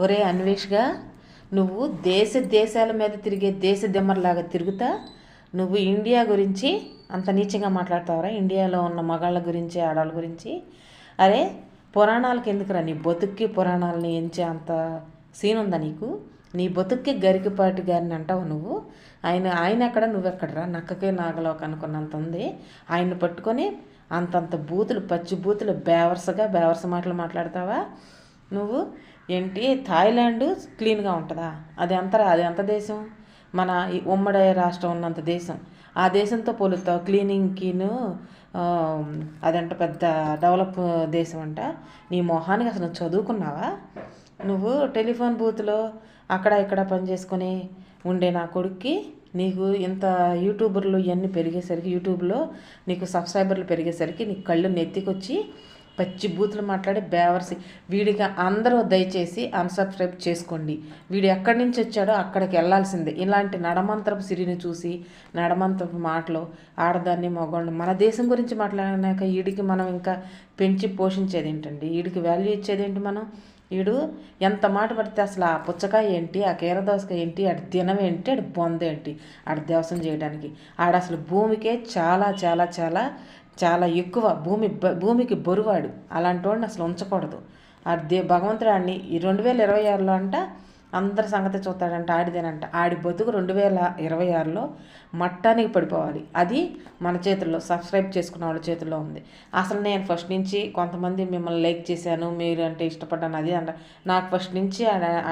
ఒరే అన్వేష్గా, నువ్వు దేశాల మీద తిరిగే దేశ దిమ్మర్లాగా తిరుగుతా నువ్వు ఇండియా గురించి అంత నీచంగా మాట్లాడతావరా? ఇండియాలో ఉన్న మగాళ్ళ గురించి, ఆడవాళ్ళ గురించి. అరే, పురాణాలకు ఎందుకురా నీ బతుక్కి పురాణాలని ఎంచే అంత సీన్ ఉందా నీకు? నీ బతుక్కి గరికపాటి గారిని అంటావు నువ్వు. ఆయన ఎక్కడ, నువ్వెక్కడరా? నక్కకే నాగలోక అనుకున్నంత ఉంది. ఆయన్ని పట్టుకొని అంతంత బూతులు, పచ్చి బూతులు, బేవర్స మాటలు మాట్లాడతావా నువ్వు? ఏంటి థాయిలాండ్ క్లీన్గా ఉంటుందా? అది ఎంత దేశం? మన ఈ ఉమ్మడి రాష్ట్రం ఉన్నంత దేశం. ఆ దేశంతో పోలుతావు క్లీనింగ్కిను. అదంట పెద్ద డెవలప్ దేశం అంట. నీ మొహానికి అసలు చదువుకున్నావా నువ్వు? టెలిఫోన్ బూత్లో అక్కడ ఇక్కడ పని చేసుకొని ఉండే నా కొడుక్కి నీకు ఇంత యూట్యూబర్లు ఇవన్నీ పెరిగేసరికి, యూట్యూబ్లో నీకు సబ్స్క్రైబర్లు పెరిగేసరికి నీ కళ్ళు నెత్తికొచ్చి పచ్చి బూతులు మాట్లాడి బేవర్సి. వీడికి అందరూ దయచేసి అన్సబ్స్క్రైబ్ చేసుకోండి. వీడు ఎక్కడి నుంచి వచ్చాడో అక్కడికి వెళ్ళాల్సిందే. ఇలాంటి నడమంత్రపు సిరిని చూసి, నడమంత్రపు మాటలు, ఆడదాన్ని మగవాడిని మన దేశం గురించి మాట్లాడినాక వీడికి మనం ఇంకా పెంచి పోషించేది ఏంటండి? వీడికి వాల్యూ ఇచ్చేది ఏంటి మనం? వీడు ఎంత మాట పడితే అసలు ఆ పుచ్చకాయ ఏంటి, ఆ కీరదోసకాయ ఏంటి, ఆడి దినం ఏంటి, ఆడి బొంద ఏంటి, ఆడి దేవసం చేయడానికి. ఆడ అసలు భూమికే చాలా చాలా చాలా చాలా ఎక్కువ, భూమికి బరువాడు. అలాంటి వాడిని అసలు ఉంచకూడదు. భగవంతుడు ఆడిని ఈ 2026లో అంట అందరి సంగతి చూస్తాడంట, ఆడిదేనంట. ఆడి బతుకు 2026లో మట్టానికి పడిపోవాలి. అది మన చేతుల్లో, సబ్స్క్రైబ్ చేసుకున్న వాళ్ళ చేతుల్లో ఉంది. అసలు నేను ఫస్ట్ నుంచి కొంతమంది మిమ్మల్ని లైక్ చేశాను, మీరు అంటే ఇష్టపడ్డాను, అది అంట. నాకు ఫస్ట్ నుంచి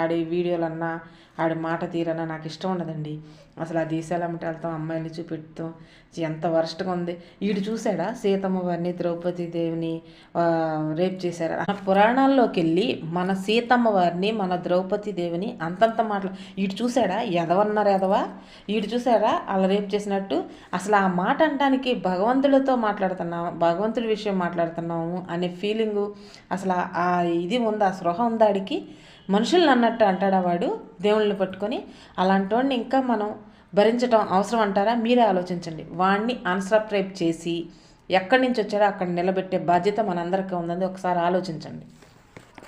ఆడి వీడియోలన్నా, ఆడి మాట తీరన్నా నాకు ఇష్టం ఉండదండి. అసలు ఆ దేశాలమ్మట వెళ్తాం, అమ్మాయిని చూపెడతాం, ఎంత వరస్ట్గా ఉంది. వీడు చూశాడా సీతమ్మ వారిని, ద్రౌపది దేవిని రేప్ చేశారా? మన పురాణాల్లోకి వెళ్ళి మన సీతమ్మ వారిని, మన ద్రౌపది దేవిని అంతంత మాటలు వీడు చూశాడా? ఎదవన్నారు ఎదవా? వీడు చూశాడా అలా రేప్ చేసినట్టు? అసలు ఆ మాట అనడానికి భగవంతుడితో మాట్లాడుతున్నాము, భగవంతుడి విషయం మాట్లాడుతున్నాము అనే ఫీలింగు, అసలు ఆ ఇది ఉందా, స్పృహ ఉందా ఆడికి? మనుషుల్ని అన్నట్టు అంటాడా వాడు దేవుళ్ళని పట్టుకొని? అలాంటి వాడిని ఇంకా మనం భరించడం అవసరం అంటారా? మీరే ఆలోచించండి. వాడిని అన్సబ్స్క్రైబ్ చేసి ఎక్కడి నుంచి వచ్చాడో అక్కడ నిలబెట్టే బాధ్యత మనందరికీ ఉందని ఒకసారి ఆలోచించండి.